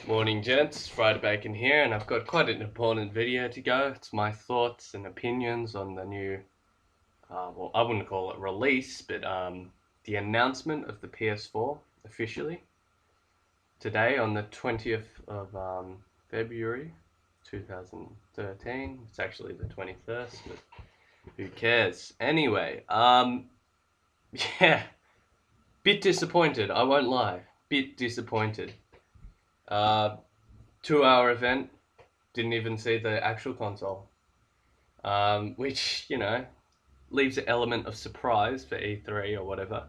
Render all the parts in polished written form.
Morning gents, firedabacon here, and I've got quite an important video to go. It's my thoughts and opinions on the new, well, I wouldn't call it release, but the announcement of the PS4 officially today on the 20th of February 2013. It's actually the 21st, but who cares? Anyway, yeah, bit disappointed, I won't lie, bit disappointed. 2-hour event, didn't even see the actual console, which, you know, leaves an element of surprise for E3 or whatever,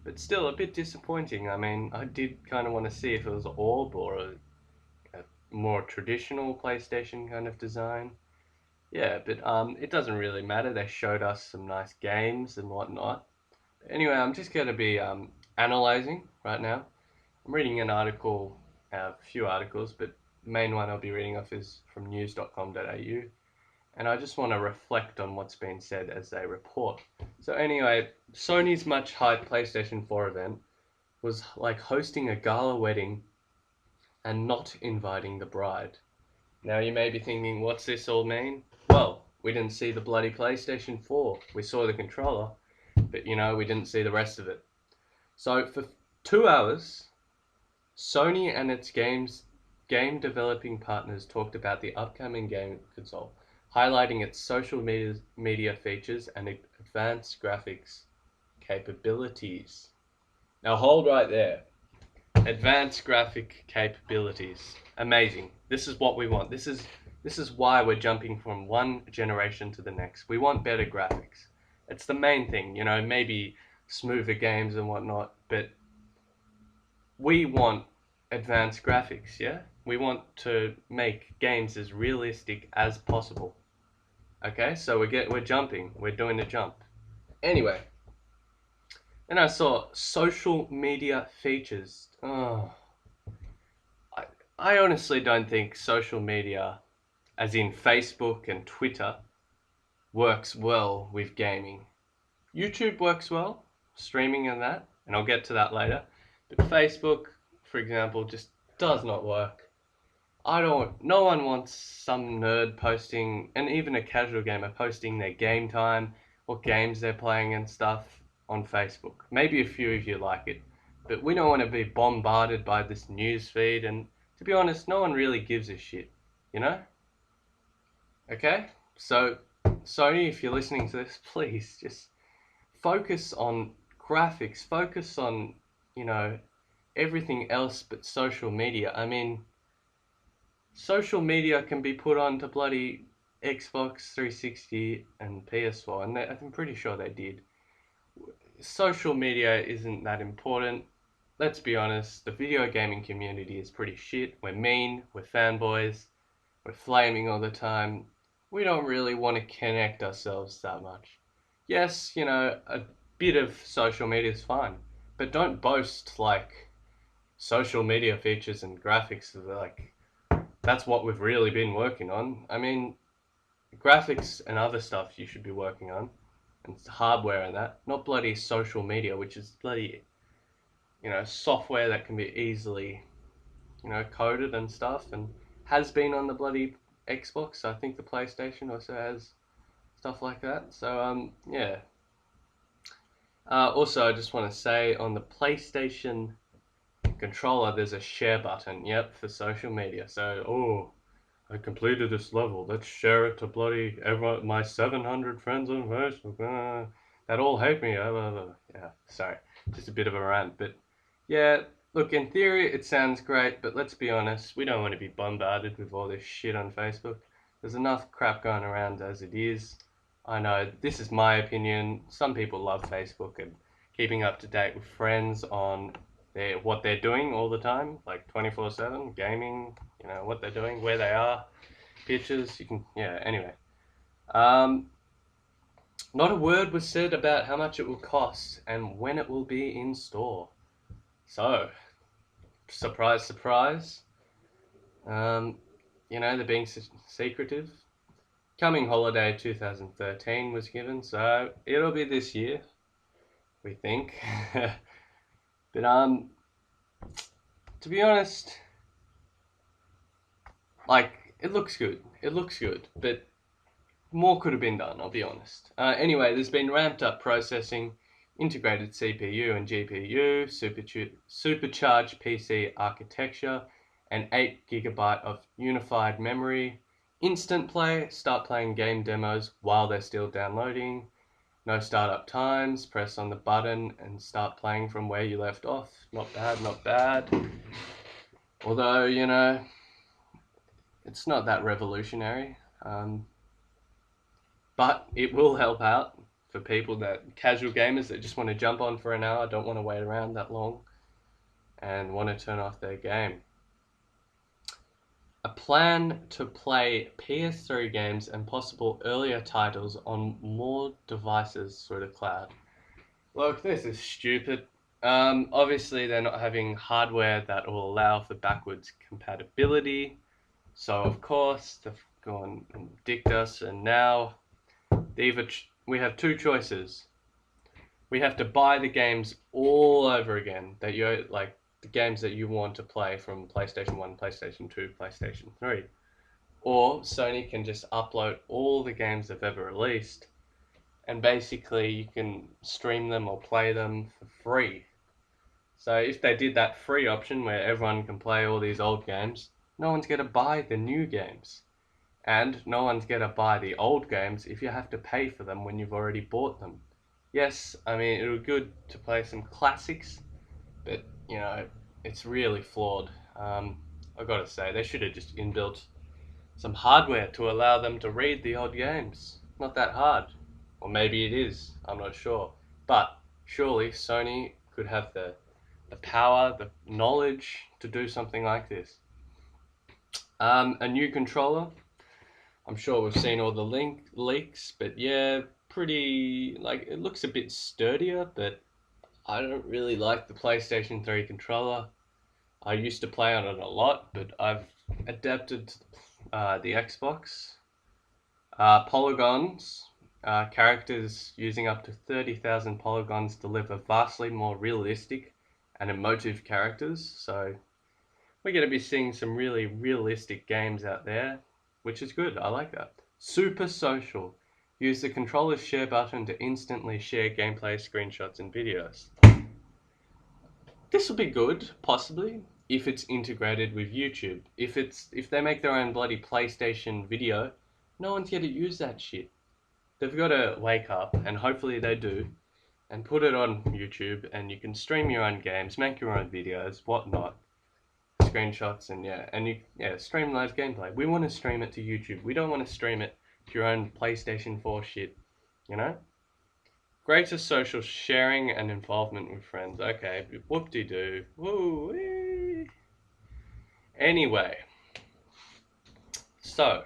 but still a bit disappointing. I mean, I did kind of want to see if it was Orb or a more traditional PlayStation kind of design. Yeah, but it doesn't really matter. They showed us some nice games and whatnot. Anyway, I'm just going to be analyzing right now. I'm reading an article, a few articles, but the main one I'll be reading off is from news.com.au, and I just want to reflect on what's been said as they report. So anyway, Sony's much hyped PlayStation 4 event was like hosting a gala wedding and not inviting the bride. Now you may be thinking, what's this all mean? Well, we didn't see the bloody PlayStation 4. We saw the controller, but you know, we didn't see the rest of it. So for 2 hours, Sony and its game developing partners talked about the upcoming game console, highlighting its social media features and advanced graphics capabilities. Now hold right there. Advanced graphic capabilities. Amazing. This is what we want. This is why we're jumping from one generation to the next. We want better graphics. It's the main thing, you know, maybe smoother games and whatnot, but we want advanced graphics, yeah? We want to make games as realistic as possible. Okay, so we're jumping. We're doing the jump. Anyway, and I saw social media features. Oh, I honestly don't think social media, as in Facebook and Twitter, works well with gaming. YouTube works well, streaming and that, and I'll get to that later. But Facebook, for example, just does not work. No one wants some nerd posting, and even a casual gamer posting their game time, what games they're playing and stuff on Facebook. Maybe a few of you like it, but we don't want to be bombarded by this news feed, and to be honest, no one really gives a shit, you know? Okay? So, Sony, if you're listening to this, please just focus on graphics, focus on, you know, everything else but social media. I mean, social media can be put onto bloody Xbox 360 and PS4, and I'm pretty sure they did. Social media isn't that important. Let's be honest, the video gaming community is pretty shit. We're mean, we're fanboys, we're flaming all the time. We don't really want to connect ourselves that much. Yes, you know, a bit of social media is fine, but don't boast like social media features and graphics are like, that's what we've really been working on. I mean, graphics and other stuff you should be working on, and hardware and that, not bloody social media, which is bloody, you know, software that can be easily, you know, coded and stuff, and has been on the bloody Xbox. I think the PlayStation also has stuff like that. So yeah. Also, I just want to say on the PlayStation controller, there's a share button. Yep, for social media. So, oh, I completed this level. Let's share it to bloody everyone, my 700 friends on Facebook. That all hate me. Yeah, sorry, just a bit of a rant. But yeah, look, in theory, it sounds great, but let's be honest, we don't want to be bombarded with all this shit on Facebook. There's enough crap going around as it is. I know, this is my opinion. Some people love Facebook and keeping up to date with friends on what they're doing all the time, like 24/7, gaming, you know, what they're doing, where they are, pictures, you can, yeah, anyway. Not a word was said about how much it will cost and when it will be in store. So, surprise, surprise. You know, they're being secretive. Coming holiday 2013 was given, so it'll be this year, we think. But to be honest, like, it looks good. It looks good, but more could have been done, I'll be honest. Anyway, there's been ramped up processing, integrated CPU and GPU, supercharged PC architecture, and 8 GB of unified memory, instant play, start playing game demos while they're still downloading, no startup times, press on the button and start playing from where you left off. Not bad, not bad. Although, you know, it's not that revolutionary. But it will help out for people casual gamers that just want to jump on for an hour, don't want to wait around that long, and want to turn off their game. A plan to play PS3 games and possible earlier titles on more devices through the cloud. Look, this is stupid. Obviously, they're not having hardware that will allow for backwards compatibility. So, of course, they've gone and dicked us, and now we have two choices. We have to buy the games all over again, that you like, the games that you want to play from PlayStation 1, PlayStation 2, PlayStation 3. Or Sony can just upload all the games they've ever released, and basically you can stream them or play them for free. So if they did that free option where everyone can play all these old games, no one's going to buy the new games. And no one's going to buy the old games if you have to pay for them when you've already bought them. Yes, I mean, it would be good to play some classics, but, you know, it's really flawed. I've got to say, they should have just inbuilt some hardware to allow them to read the old games. Not that hard. Or maybe it is, I'm not sure. But surely Sony could have the power, the knowledge to do something like this. A new controller. I'm sure we've seen all the leaks, but yeah, pretty, like, it looks a bit sturdier, but I don't really like the PlayStation 3 controller. I used to play on it a lot, but I've adapted to the Xbox. Polygons, characters using up to 30,000 polygons deliver vastly more realistic and emotive characters, so we're going to be seeing some really realistic games out there, which is good. I like that. Super social. Use the controller's share button to instantly share gameplay screenshots and videos. This will be good, possibly, if it's integrated with YouTube. If they make their own bloody PlayStation video, no one's going to use that shit. They've got to wake up, and hopefully they do, and put it on YouTube, and you can stream your own games, make your own videos, whatnot. Screenshots and stream live gameplay. We want to stream it to YouTube. We don't want to stream it to your own PlayStation 4 shit, you know? Greater social sharing and involvement with friends. Okay, whoop-de-doo. Woo-wee. Anyway, so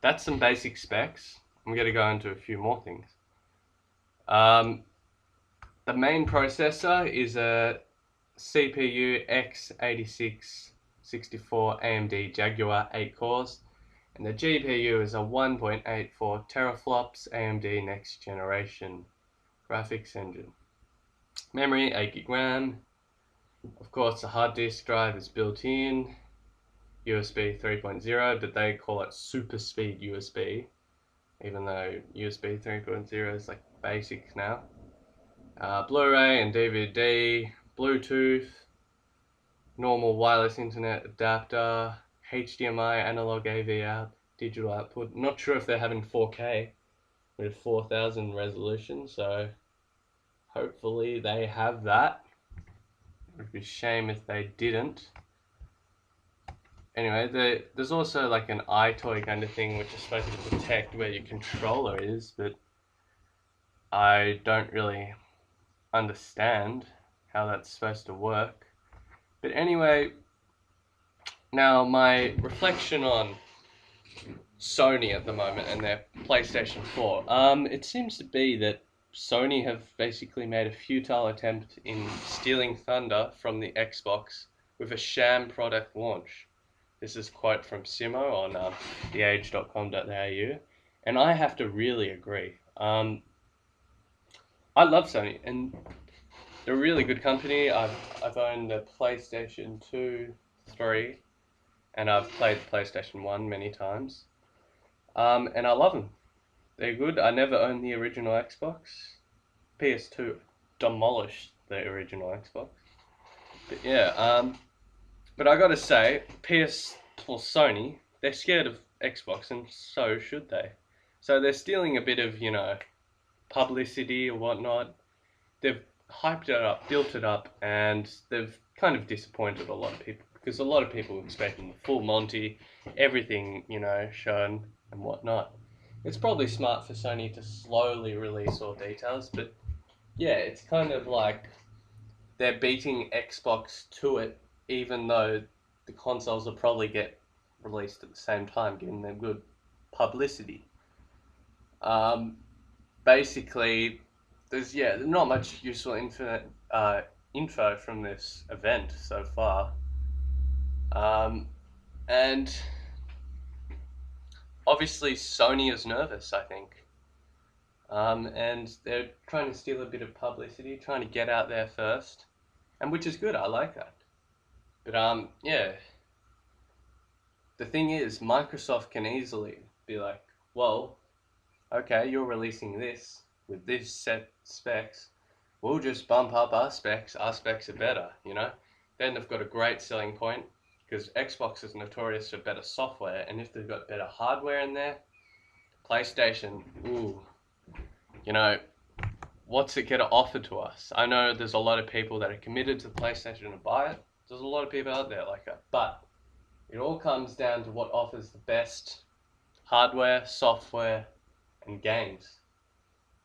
that's some basic specs. I'm going to go into a few more things. The main processor is a CPU x86 64 AMD Jaguar 8 cores, and the GPU is a 1.84 teraflops AMD next generation graphics engine. Memory 8GB RAM. Of course, the hard disk drive is built in. USB 3.0, but they call it super speed USB, even though USB 3.0 is like basic now. Blu-ray and DVD. Bluetooth, normal wireless internet adapter, HDMI, analog AV out, digital output. Not sure if they're having 4K with 4000 resolution, so hopefully they have that. It would be a shame if they didn't. Anyway, there's also like an iToy kind of thing which is supposed to detect where your controller is, but I don't really understand how that's supposed to work. But anyway, now my reflection on Sony at the moment and their PlayStation 4. It seems to be that Sony have basically made a futile attempt in stealing thunder from the Xbox with a sham product launch. This is a quote from Simo on theage.com.au, and I have to really agree. I love Sony, and they're a really good company. I've owned the PlayStation 2, 3, and I've played PlayStation 1 many times. And I love them. They're good. I never owned the original Xbox. PS2 demolished the original Xbox. But yeah, but I gotta say, Sony, they're scared of Xbox, and so should they. So they're stealing a bit of, publicity or whatnot. They've hyped it up, built it up, and they've kind of disappointed a lot of people, because a lot of people were expecting the full Monty, everything, shown and whatnot. It's probably smart for Sony to slowly release all details, but yeah, it's kind of like they're beating Xbox to it, even though the consoles will probably get released at the same time, giving them good publicity. Basically, there's not much useful info from this event so far, and obviously Sony is nervous, I think, and they're trying to steal a bit of publicity, trying to get out there first, and which is good. I like that. But yeah, the thing is, Microsoft can easily be like, well, okay, you're releasing this with this set specs, we'll just bump up our specs are better, Then they've got a great selling point, because Xbox is notorious for better software, and if they've got better hardware in there, PlayStation, ooh, what's it going to offer to us? I know there's a lot of people that are committed to PlayStation to buy it. There's a lot of people out there like that, but it all comes down to what offers the best hardware, software, and games.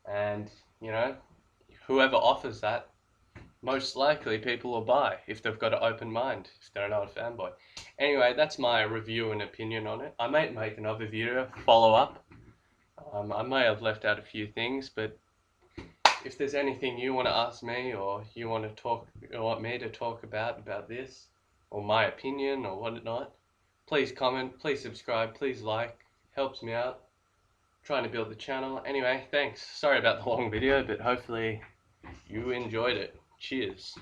And, whoever offers that, most likely people will buy if they've got an open mind, if they're not a fanboy. Anyway, that's my review and opinion on it. I might make another video, follow up. I may have left out a few things, but if there's anything you want to ask me, or you want me to talk about this, or my opinion, or whatnot, please comment, please subscribe, please like. Helps me out. Trying to build the channel. Anyway, thanks. Sorry about the long video, but hopefully you enjoyed it. Cheers.